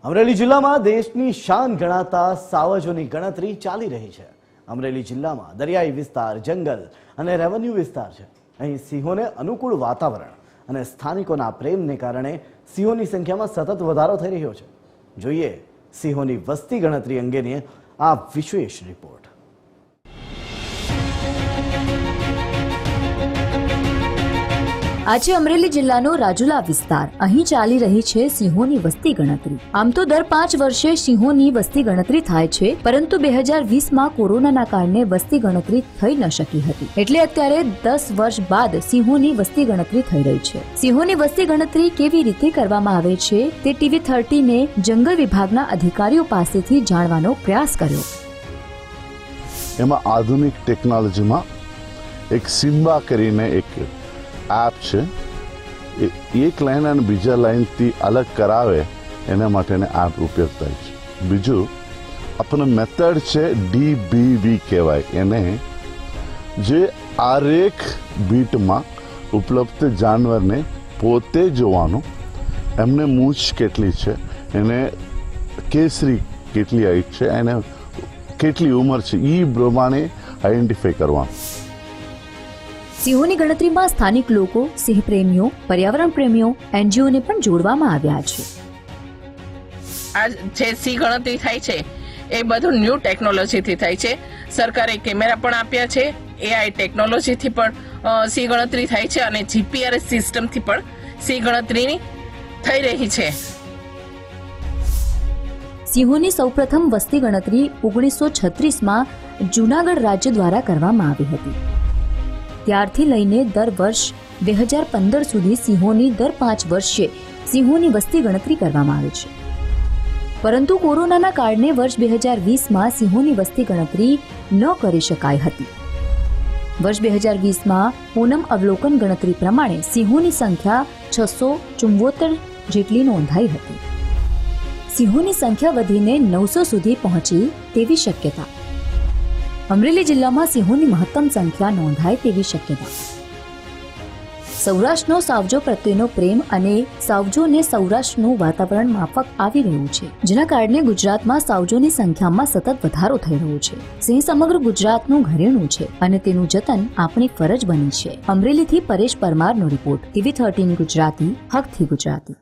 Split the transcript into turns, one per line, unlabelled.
અમરેલી જિલ્લામાં દેશની શાન ગણાતા સાવજોની ગણતરી ચાલી રહી છે। અમરેલી જિલ્લામાં દરિયાઈ વિસ્તાર, જંગલ અને રેવન્યુ વિસ્તાર છે। અહીં સિંહોને અનુકૂળ વાતાવરણ અને સ્થાનિકોના પ્રેમને કારણે સિંહોની સંખ્યામાં સતત વધારો થઈ રહ્યો છે। જોઈએ સિંહોની વસ્તી ગણતરી અંગેની આ વિશેષ રિપોર્ટ।
આજે અમરેલી જિલ્લાનો રાજુલા વિસ્તાર, અહીં ચાલી રહી છે સિંહોની વસ્તી ગણતરી। આમ તો દર 5 વર્ષે સિંહોની વસ્તી ગણતરી થાય છે, પરંતુ 2020માં કોરોનાના કારણે વસ્તી ગણતરી થઈ ન શકી હતી, એટલે અત્યારે 10 વર્ષ બાદ સિંહોની વસ્તી ગણતરી થઈ રહી છે। સિંહોની વસ્તી ગણતરી કેવી રીતે કરવામાં આવે છે તે TV13 ને જંગલ વિભાગના અધિકારીઓ પાસેથી જાણવાનો પ્રયાસ કર્યો।
એમાં આધુનિક ટેકનોલોજીમાં એક સિમ્બા કરીને એક એપ છે, એક લાઈન અને બીજા લાઈનથી અલગ કરાવે એના માટેને એપ ઉપયોગ થાય છે। બીજું આપણો મેથડ છે DBV કહેવાય, એને જે આરેક બીટમાં ઉપલબ્ધ જાનવરને પોતે જોવાનું, એમને મૂછ કેટલી છે, એને કેસરી કેટલી હાઈટ છે, એને કેટલી ઉંમર છે, એ પ્રમાણે આઈડેન્ટિફાઈ કરવાનું।
સિંહોની ગણતરીમાં સ્થાનિક લોકો, સિંહ પ્રેમીઓ, પર્યાવરણ પ્રેમીઓ, NGOને પણ જોડવામાં આવ્યા છે।
આ જે સિંહ ગણતરી થાય છે એ બધું ન્યૂ ટેકનોલોજીથી થાય છે। સરકારે કેમેરા પણ આપ્યા છે, AI ટેકનોલોજીથી પણ સિંહ ગણતરી થાય છે અને GPRS સિસ્ટમથી પણ સિંહ ગણતરી થઈ રહી છે।
સિંહોની સૌપ્રથમ વસ્તી ગણતરી 1936માં જૂનાગઢ રાજ્ય દ્વારા કરવામાં આવી હતી। ત્યારથી લઈને દર વર્ષ 2015 સુધી સિંહોની દર 5 વર્ષે સિંહોની વસ્તી ગણતરી કરવામાં આવે છે, પરંતુ કોરોનાના કારણે વર્ષ 2020માં સિંહોની વસ્તી ગણતરી ન કરી શકાઈ હતી। વર્ષ 2020માં પૂનમ અવલોકન ગણતરી પ્રમાણે સિંહોની સંખ્યા 674 જેટલી નોંધાઈ હતી। સિંહોની સંખ્યા વધીને 900 સુધી પહોંચી તેવી શક્યતા। અમરેલી જિલ્લામાં સિંહોની મહત્તમ સંખ્યા નોંધાય તેવી શક્યતા। સૌરાષ્ટ્રનો સાવજો પ્રત્યેનો પ્રેમ અને સાવજોને સૌરાષ્ટ્રનું વાતાવરણ માફક આવી રહ્યું છે, જેના કારણે ગુજરાતમાં સાવજોની સંખ્યામાં સતત વધારો થઈ રહ્યો છે। સિંહ સમગ્ર ગુજરાતનું ઘરેણું છે અને તેનું જતન આપણી ફરજ બની છે। અમરેલીથી પરેશ પરમારનો રિપોર્ટ, TV13 ગુજરાતી, હકથી ગુજરાતી।